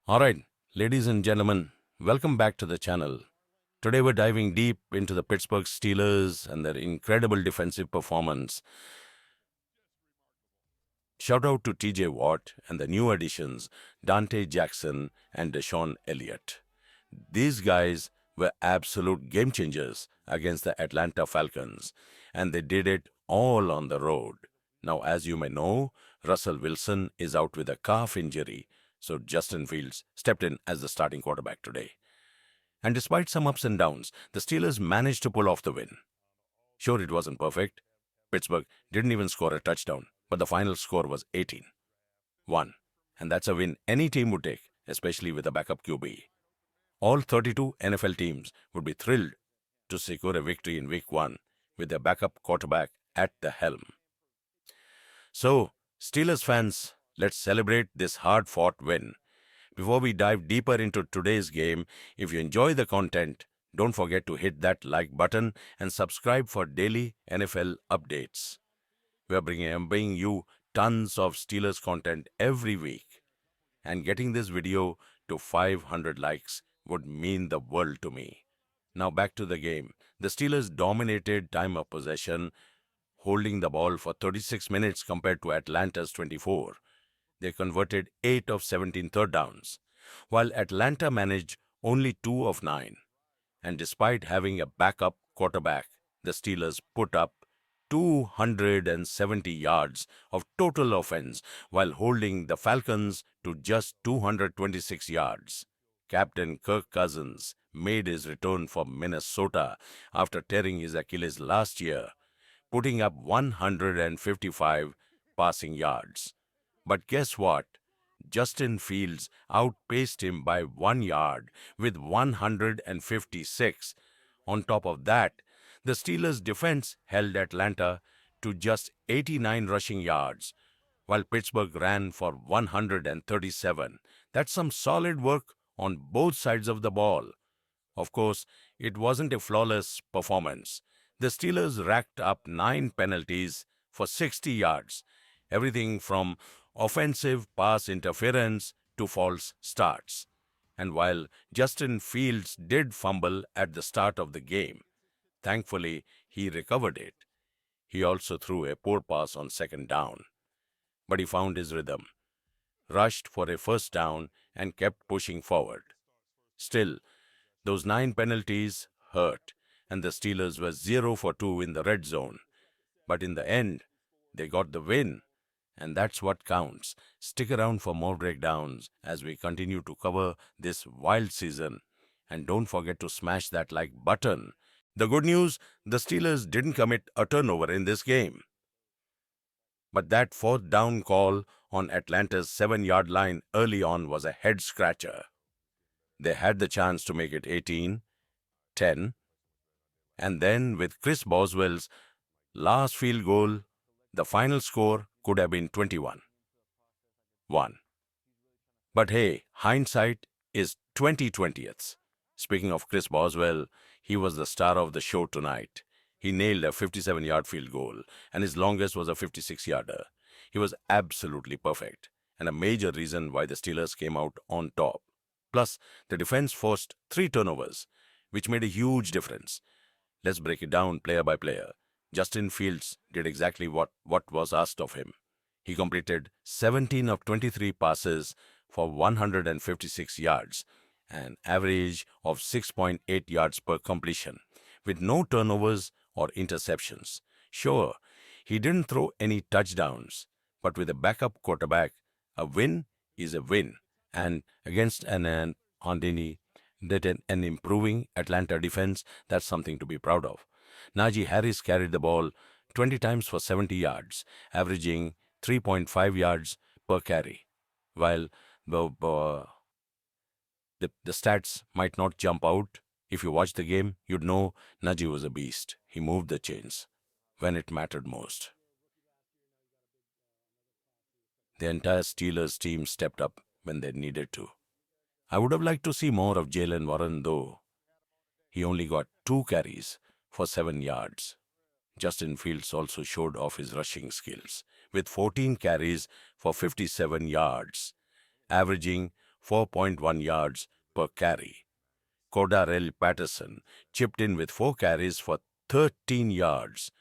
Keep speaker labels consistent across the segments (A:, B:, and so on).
A: Alright, ladies and gentlemen, welcome back to the channel. Today we're diving deep into the Pittsburgh Steelers and their incredible defensive performance. Shout out to TJ Watt and the new additions, Dante Jackson and Deshaun Elliott. These guys were absolute game changers against the Atlanta Falcons, and they did it all on the road. Now, as you may know, Russell Wilson is out with a calf injury, so Justin Fields stepped in as the starting quarterback today. And despite some ups and downs, the Steelers managed to pull off the win. Sure, it wasn't perfect. Pittsburgh didn't even score a touchdown, but the final score was 18-1. And that's a win any team would take, especially with a backup QB. All 32 NFL teams would be thrilled to secure a victory in Week 1 with their backup quarterback at the helm. So, Steelers fans, let's celebrate this hard-fought win. Before we dive deeper into today's game, if you enjoy the content, don't forget to hit that like button and subscribe for daily NFL updates. We are bringing you tons of Steelers content every week. And getting this video to 500 likes would mean the world to me. Now back to the game. The Steelers dominated time of possession, holding the ball for 36 minutes compared to Atlanta's 24. They converted 8 of 17 third downs, while Atlanta managed only 2 of 9. And despite having a backup quarterback, the Steelers put up 270 yards of total offense while holding the Falcons to just 226 yards. Captain Kirk Cousins made his return for Minnesota after tearing his Achilles last year, putting up 155 passing yards. But guess what? Justin Fields outpaced him by 1 yard with 156. On top of that, the Steelers' defense held Atlanta to just 89 rushing yards, while Pittsburgh ran for 137. That's some solid work on both sides of the ball. Of course, it wasn't a flawless performance. The Steelers racked up 9 penalties for 60 yards, everything from offensive pass interference to false starts. And while Justin Fields did fumble at the start of the game, thankfully he recovered it. He also threw a poor pass on second down. But he found his rhythm, rushed for a first down, and kept pushing forward. Still, those 9 penalties hurt, and the Steelers were 0 for 2 in the red zone. But in the end, they got the win. And that's what counts. Stick around for more breakdowns as we continue to cover this wild season. And don't forget to smash that like button. The good news, the Steelers didn't commit a turnover in this game. But that fourth down call on Atlanta's 7-yard line early on was a head-scratcher. They had the chance to make it 18-10. And then with Chris Boswell's last field goal, the final score could have been 21-1. But hey, hindsight is 20/20. Speaking of Chris Boswell, he was the star of the show tonight. He nailed a 57-yard field goal, and his longest was a 56-yarder. He was absolutely perfect, and a major reason why the Steelers came out on top. Plus, the defense forced 3 turnovers, which made a huge difference. Let's break it down player by player. Justin Fields did exactly what was asked of him. He completed 17 of 23 passes for 156 yards, an average of 6.8 yards per completion, with no turnovers or interceptions. Sure, he didn't throw any touchdowns, but with a backup quarterback, a win is a win. And against an improving Atlanta defense, that's something to be proud of. Najee Harris carried the ball 20 times for 70 yards, averaging 3.5 yards per carry. While the stats might not jump out, if you watch the game, you'd know Najee was a beast. He moved the chains when it mattered most. The entire Steelers team stepped up when they needed to. I would have liked to see more of Jaylen Warren, though. He only got 2 carries for 7 yards. Justin Fields also showed off his rushing skills with 14 carries for 57 yards, averaging 4.1 yards per carry. Cordarrelle Patterson chipped in with 4 carries for 13 yards.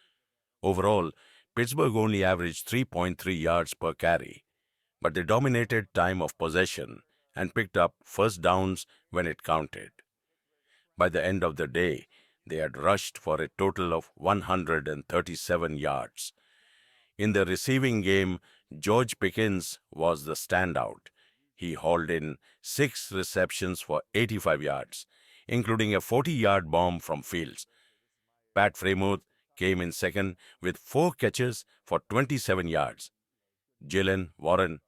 A: Overall, Pittsburgh only averaged 3.3 yards per carry, but they dominated time of possession and picked up first downs when it counted. By the end of the day, they had rushed for a total of 137 yards. In the receiving game, George Pickens was the standout. He hauled in 6 receptions for 85 yards, including a 40-yard bomb from Fields. Pat Freiermuth came in second with 4 catches for 27 yards. Jaylen Warren,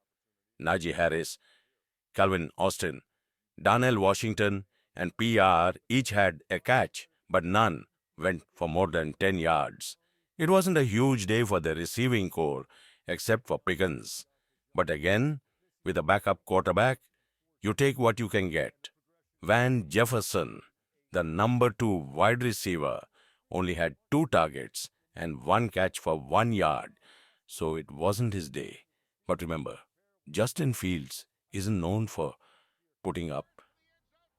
A: Najee Harris, Calvin Austin, Darnell Washington, and PR each had a catch, but none went for more than 10 yards. It wasn't a huge day for the receiving corps, except for Pickens. But again, with a backup quarterback, you take what you can get. Van Jefferson, the number 2 wide receiver, only had 2 targets and 1 catch for 1 yard, so it wasn't his day. But remember, Justin Fields isn't known for putting up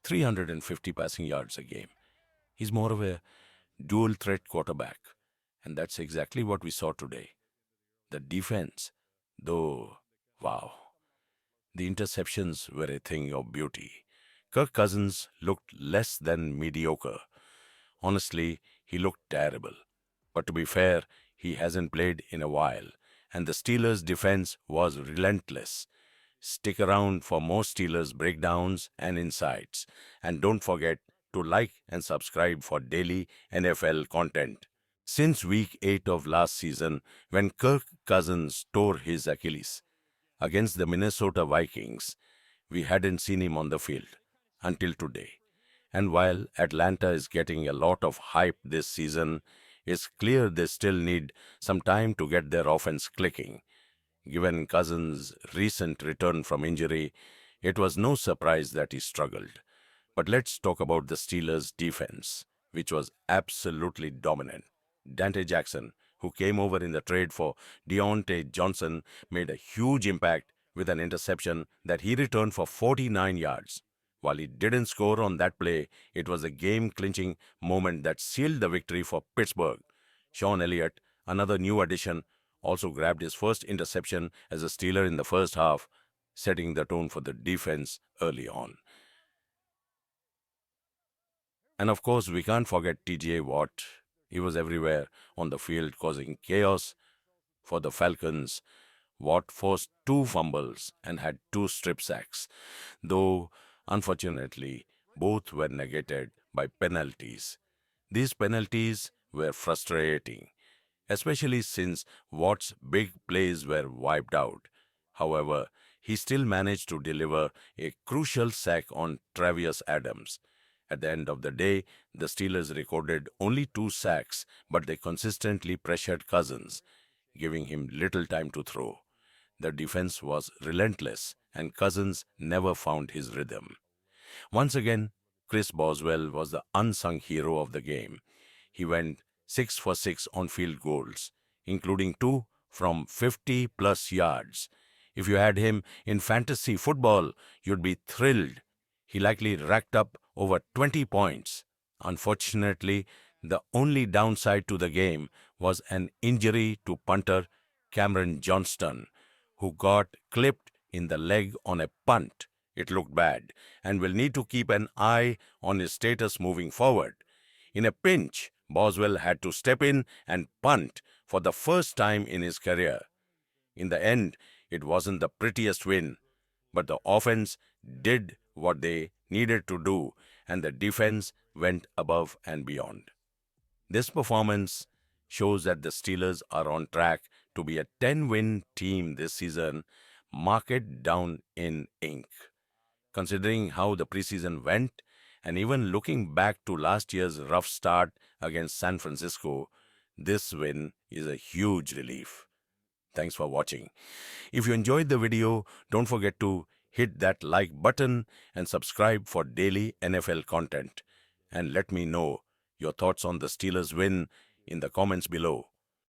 A: 350 passing yards a game. He's more of a dual-threat quarterback, and that's exactly what we saw today. The defense, though, wow. The interceptions were a thing of beauty. Kirk Cousins looked less than mediocre. Honestly, he looked terrible. But to be fair, he hasn't played in a while, and the Steelers' defense was relentless. Stick around for more Steelers breakdowns and insights, and don't forget to like and subscribe for daily NFL content. Since week 8 of last season, when Kirk Cousins tore his Achilles against the Minnesota Vikings, we hadn't seen him on the field until today. And while Atlanta is getting a lot of hype this season, it's clear they still need some time to get their offense clicking. Given Cousins' recent return from injury, it was no surprise that he struggled. But let's talk about the Steelers' defense, which was absolutely dominant. Dante Jackson, who came over in the trade for Deontay Johnson, made a huge impact with an interception that he returned for 49 yards. While he didn't score on that play, it was a game-clinching moment that sealed the victory for Pittsburgh. Sean Elliott, another new addition, also grabbed his first interception as a Steeler in the first half, setting the tone for the defense early on. And of course, we can't forget TJ Watt. He was everywhere on the field, causing chaos for the Falcons. Watt forced 2 fumbles and had 2 strip sacks, though unfortunately, both were negated by penalties. These penalties were frustrating, especially since Watt's big plays were wiped out. However, he still managed to deliver a crucial sack on Travis Adams. At the end of the day, the Steelers recorded only 2 sacks, but they consistently pressured Cousins, giving him little time to throw. The defense was relentless, and Cousins never found his rhythm. Once again, Chris Boswell was the unsung hero of the game. He went 6 for 6 on field goals, including 2 from 50-plus yards. If you had him in fantasy football, you'd be thrilled. He likely racked up over 20 points. Unfortunately, the only downside to the game was an injury to punter Cameron Johnston, who got clipped in the leg on a punt. It looked bad, and will need to keep an eye on his status moving forward. In a pinch, Boswell had to step in and punt for the first time in his career. In the end, it wasn't the prettiest win, but the offense did what they needed to do, and the defense went above and beyond. This performance shows that the Steelers are on track to be a 10-win team this season, mark it down in ink. Considering how the preseason went, and even looking back to last year's rough start against San Francisco, this win is a huge relief. Thanks for watching. If you enjoyed the video, don't forget to hit that like button and subscribe for daily NFL content. And let me know your thoughts on the Steelers win in the comments below.